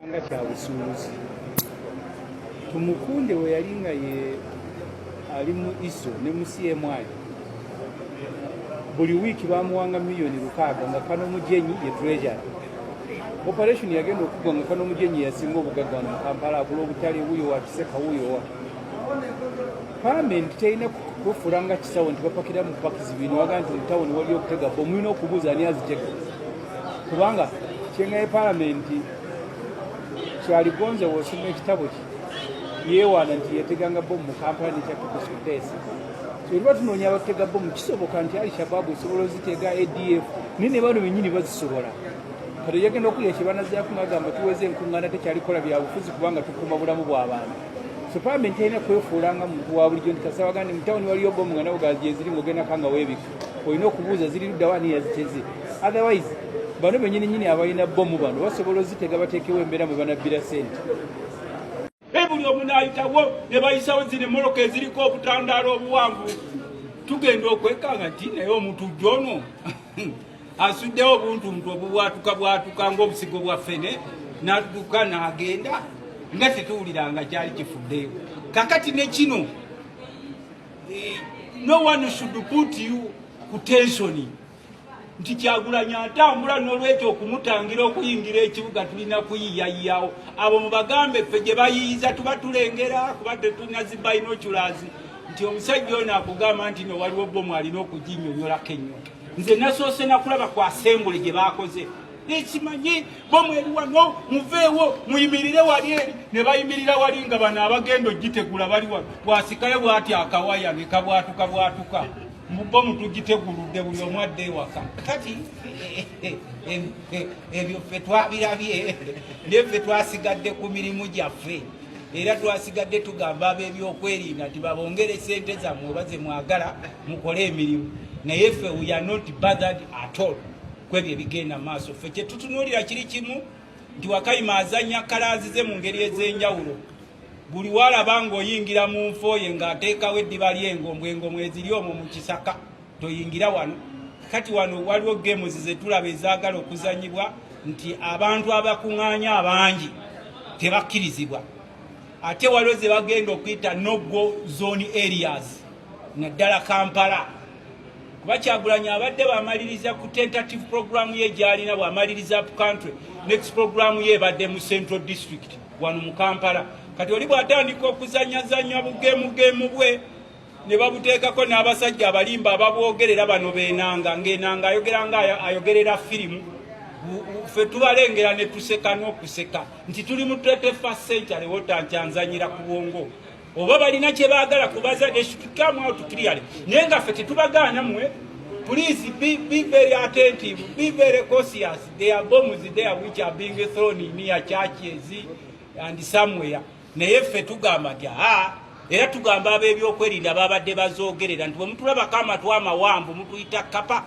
nga kya busuuluzi tumukunde we yali nga ye ali mu iso ne mu CMI buli wiiki bamuwanga miliyoni 600 nga Kano Mujenyi ye treasurer. Operation yagenda okugwa nga Kano Mujenyi yasinga obugagga wano mu Kampala agula obutale wuyo wa Kiseka wuyo wa Parliament terina kufulanga kisawo nti bapakira mu pakizi bino waga nti mu tawuni waliyo okutega bomu ino okubuuza ani azitega kubanga kyengaye Parliament kyaligonze wosoma ekitabo ki yeewaana nti yateganga bomu mu Kampala nekyakukusutesi so liba tunoonya abatega bomu kisoboka nti Al-Shabaab esobola ozitega ADF nine bano bennyini bazisobola kati yagenda okulya kyebanazaako ngagamba tuweze enkuŋŋaana tekyalikola byabufuzi kubanga tukuuma bulamu bw'abantu so Parliament erina kwefuulanga muntu wa bulijjo nti kasaba gandi mu tawuni waliyo bomu nga nawe gazi eziri ng'ogenda kanga weebika olina okubuuza ziri ludda wani yaziteze otherwise bano bennyini nyini abalina bomu bano basobola ozitega bateekewo embeera mwe banabbira sente buli omu n'ayitawo ne bayisawo zino emmoloka eziriko obutandaalo obuwanvu tugenda okwekanga nti naye omuntu jjono asuddewo obuntuntu obubwatuka ng'obusigo bwa ffene n'adduka n'agenda nga tetuwuliranga kyali kifuddeyo kakati ne kino no one should put you ku tensioni nti Kyagulanyi atambula n'olwekyo okumutangira okuyingira ekibuga tulina kuyiyayiyawo abo mubagambe ffe gye bayiyiza tuba tulengera kuba tetulina zibayinokulazi nti omusajja ono akugamba nti no waliwo bomu alina okuginnyonnyolako ennyo nze nasoose nakulaba ku asembule gye baakoze ekimanyi bomu eri wano muveewo muyimirire wali eri ne bayimirira wali nga bano abagenda ogitegula bali wano bwasikayo bwati akawaya ne kabwatuka bomu tugiteguludde buli omu adde ewaka kati ebyo ffe twabirabye naye ffe twasigadde ku mirimu gyaffe era twasigadde tugamba ab'ebyokwerinda nti babongere sente zammwe oba ze mwagala mukole emirimu naye ffe we are not bothered at all kwebyo ebigenda maaso ffe kye tutunuulira kiri kimu nti Wakayima azannya kalaazi ze mu ngeri ez'enjawulo buli walaba ng'oyingira mu nfo ye ng'ateekawo eddiba ly'engombwe eziri omwo mu kisaka toyingira wano kati wano waliwo games ze tulaba ezaagala okuzanyibwa nti abantu abakuŋŋaanya abangi tebakkirizibwa ate waliwo ze bagenda okuyita no-go zone areas naddala Kampala kuba Kyagulanyi abadde bw'amaliriza ku tentative program ye gy'alina bw'amaliriza up country next program ye ebadde mu Central District wano mu Kampala kati oli bw'atandika okuzanyazanya bugeemu bwe ne babuteekako n'abasajja abalimba ababwogerera bano b'enanga ng'enanga ayogera nga ayogerera firimu ffe tubalengera ne tuseka n'okuseka nti tuli mu 21st century wotankyanzanyira ku bwongo oba balina kye baagala kubaza they should come out clearly naye nga ffe tetubagaana mmwe please be very attentive, be very cautious. There are bombs there which are being thrown near churches and somewhere naye ffe tugamba nti era tugamba ab'ebyokwerinda babadde bazoogerera nti bwe mutulabako amatw amawambu mutuyita kapa